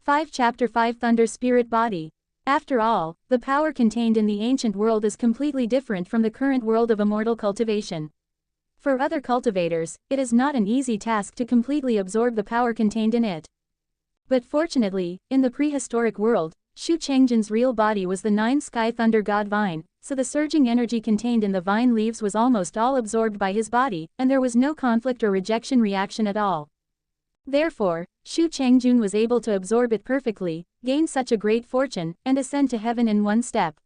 5 Chapter 5 Thunder Spirit Body. After all, the power contained in the ancient world is completely different from the current world of immortal cultivation. For other cultivators, it is not an easy task to completely absorb the power contained in it. But fortunately, in the prehistoric world, Changjun's real body was the 9 sky thunder god vine, so the surging energy contained in the vine leaves was almost all absorbed by his body, and there was no conflict or rejection reaction at all. Therefore, Changjun was able to absorb it perfectly, gain such a great fortune, and ascend to heaven in one step.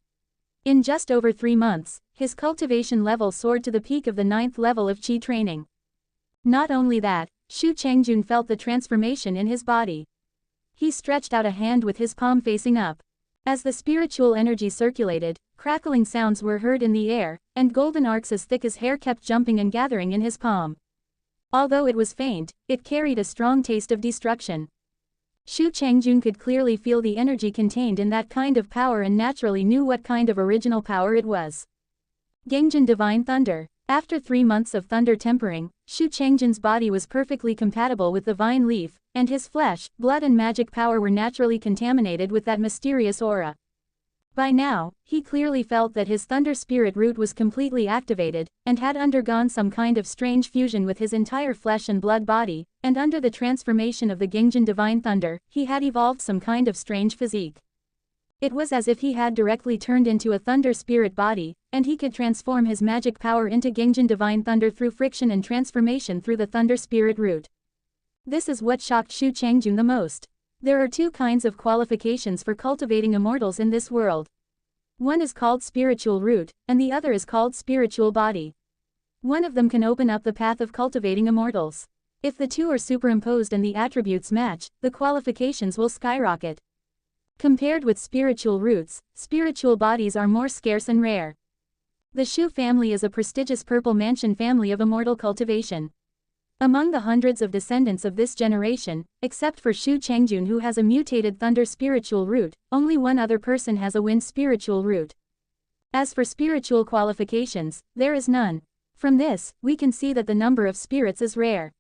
In just over 3 months, his cultivation level soared to the peak of the 9th level of Qi training. Not only that, Changjun felt the transformation in his body. He stretched out a hand with his palm facing up. As the spiritual energy circulated, crackling sounds were heard in the air, and golden arcs as thick as hair kept jumping and gathering in his palm. Although it was faint, it carried a strong taste of destruction. Changjun could clearly feel the energy contained in that kind of power and naturally knew what kind of original power it was. Gangjun Divine Thunder. After 3 months of thunder tempering, Changjun's body was perfectly compatible with the vine leaf, and his flesh, blood and magic power were naturally contaminated with that mysterious aura. By now, he clearly felt that his thunder spirit root was completely activated, and had undergone some kind of strange fusion with his entire flesh and blood body, and under the transformation of the Gangjun Divine Thunder, he had evolved some kind of strange physique. It was as if he had directly turned into a thunder spirit body, and he could transform his magic power into Gangjun Divine Thunder through friction and transformation through the thunder spirit root. This is what shocked Changjun the most. There are 2 kinds of qualifications for cultivating immortals in this world. One is called spiritual root, and the other is called spiritual body. One of them can open up the path of cultivating immortals. If the 2 are superimposed and the attributes match, the qualifications will skyrocket. Compared with spiritual roots, spiritual bodies are more scarce and rare. The Shu family is a prestigious purple mansion family of immortal cultivation. Among the hundreds of descendants of this generation, except for Changjun who has a mutated thunder spiritual root, only one other person has a wind spiritual root. As for spiritual qualifications, there is none. From this, we can see that the number of spirits is rare.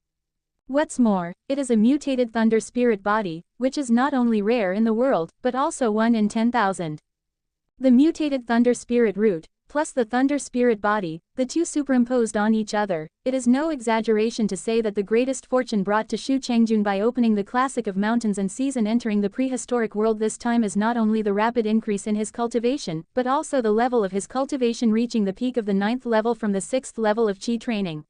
What's more, it is a mutated thunder spirit body, which is not only rare in the world, but also 1 in 10,000. The mutated thunder spirit root, plus the thunder spirit body, the 2 superimposed on each other, it is no exaggeration to say that the greatest fortune brought to Changjun by opening the classic of mountains and seas and entering the prehistoric world this time is not only the rapid increase in his cultivation, but also the level of his cultivation reaching the peak of the 9th level from the 6th level of Qi training.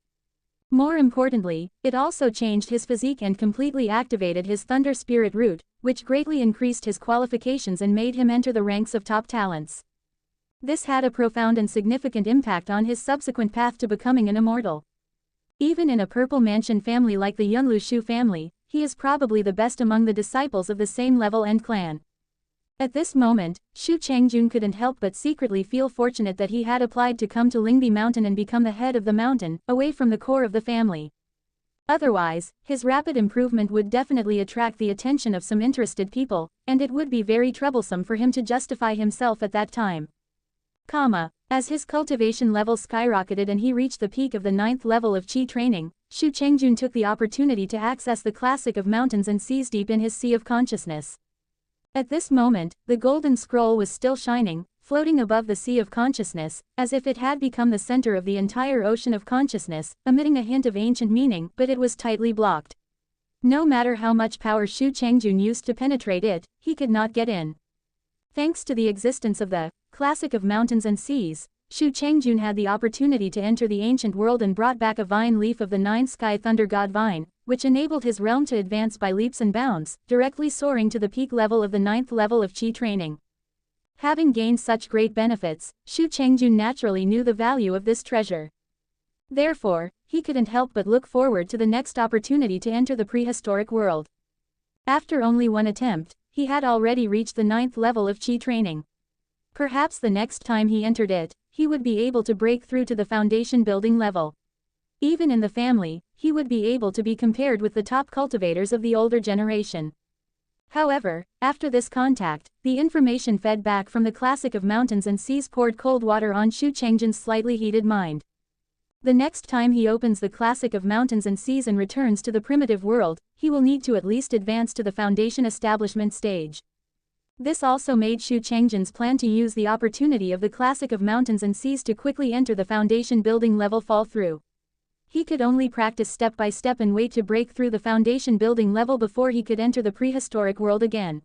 More importantly, it also changed his physique and completely activated his thunder spirit root, which greatly increased his qualifications and made him enter the ranks of top talents. This had a profound and significant impact on his subsequent path to becoming an immortal. Even in a purple mansion family like the Yunlu Shu family, he is probably the best among the disciples of the same level and clan. At this moment, Changjun couldn't help but secretly feel fortunate that he had applied to come to Lingbi Mountain and become the head of the mountain, away from the core of the family. Otherwise, his rapid improvement would definitely attract the attention of some interested people, and it would be very troublesome for him to justify himself at that time. As his cultivation level skyrocketed and he reached the peak of the 9th level of Qi training, Changjun took the opportunity to access the classic of mountains and seas deep in his sea of consciousness. At this moment, the golden scroll was still shining, floating above the sea of consciousness, as if it had become the center of the entire ocean of consciousness, emitting a hint of ancient meaning, but it was tightly blocked. No matter how much power Changjun used to penetrate it, he could not get in. Thanks to the existence of the classic of mountains and seas, Changjun had the opportunity to enter the ancient world and brought back a vine leaf of the 9 sky thunder god vine, which enabled his realm to advance by leaps and bounds, directly soaring to the peak level of the 9th level of Qi training. Having gained such great benefits, Changjun naturally knew the value of this treasure. Therefore, he couldn't help but look forward to the next opportunity to enter the prehistoric world. After only one attempt, he had already reached the 9th level of Qi training. Perhaps the next time he entered it, he would be able to break through to the foundation building level. Even in the family, he would be able to be compared with the top cultivators of the older generation. However, after this contact, the information fed back from the classic of mountains and seas poured cold water on Changjun's slightly heated mind. The next time he opens the classic of mountains and seas and returns to the primitive world, he will need to at least advance to the foundation establishment stage. This also made Shu Changjun's plan to use the opportunity of the classic of mountains and seas to quickly enter the foundation building level fall through. He could only practice step by step and wait to break through the foundation building level before he could enter the prehistoric world again.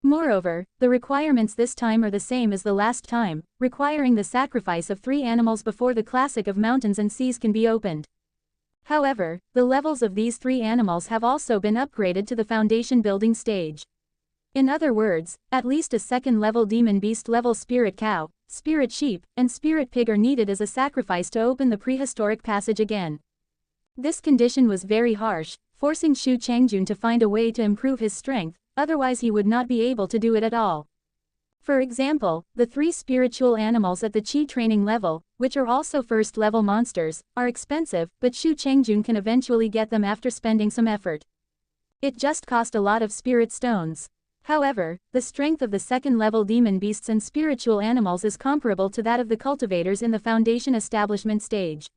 Moreover, the requirements this time are the same as the last time, requiring the sacrifice of 3 animals before the classic of mountains and seas can be opened. However, the levels of these 3 animals have also been upgraded to the foundation building stage. In other words, at least a second-level demon beast level spirit cow, spirit sheep, and spirit pig are needed as a sacrifice to open the prehistoric passage again. This condition was very harsh, forcing Shu Changjun to find a way to improve his strength, otherwise he would not be able to do it at all. For example, the 3 spiritual animals at the Qi training level, which are also first-level monsters, are expensive, but Shu Changjun can eventually get them after spending some effort. It just cost a lot of spirit stones. However, the strength of the second-level demon beasts and spiritual animals is comparable to that of the cultivators in the foundation establishment stage.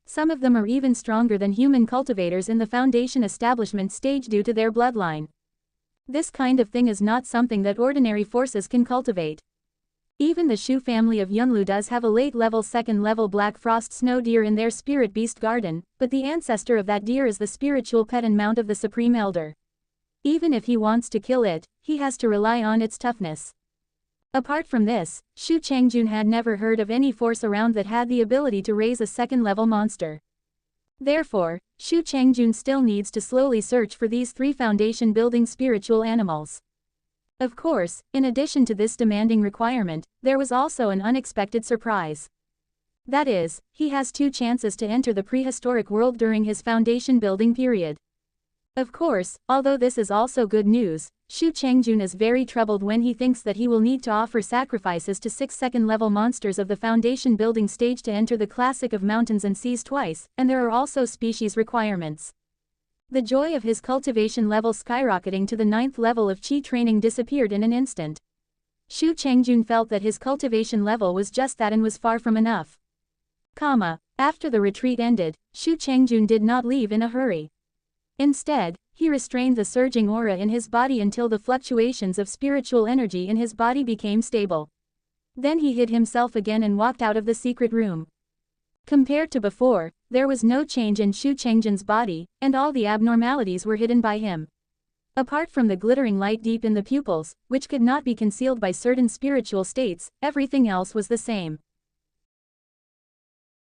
Some of them are even stronger than human cultivators in the foundation establishment stage due to their bloodline. This kind of thing is not something that ordinary forces can cultivate. Even the Shu family of Yunlu does have a late-level second-level black frost snow deer in their spirit beast garden, but the ancestor of that deer is the spiritual pet and mount of the Supreme Elder. Even if he wants to kill it, he has to rely on its toughness. Apart from this, Shu Changjun had never heard of any force around that had the ability to raise a second-level monster. Therefore, Shu Changjun still needs to slowly search for these 3 foundation-building spiritual animals. Of course, in addition to this demanding requirement, there was also an unexpected surprise. That is, he has 2 chances to enter the prehistoric world during his foundation-building period. Of course, although this is also good news, Shu Changjun is very troubled when he thinks that he will need to offer sacrifices to 6 second-level monsters of the foundation building stage to enter the classic of mountains and seas twice, and there are also species requirements. The joy of his cultivation level skyrocketing to the 9th level of Qi training disappeared in an instant. Shu Changjun felt that his cultivation level was just that and was far from enough. After the retreat ended, Shu Changjun did not leave in a hurry. Instead, he restrained the surging aura in his body until the fluctuations of spiritual energy in his body became stable. Then he hid himself again and walked out of the secret room. Compared to before, there was no change in Shu Changjun's body, and all the abnormalities were hidden by him. Apart from the glittering light deep in the pupils, which could not be concealed by certain spiritual states, everything else was the same.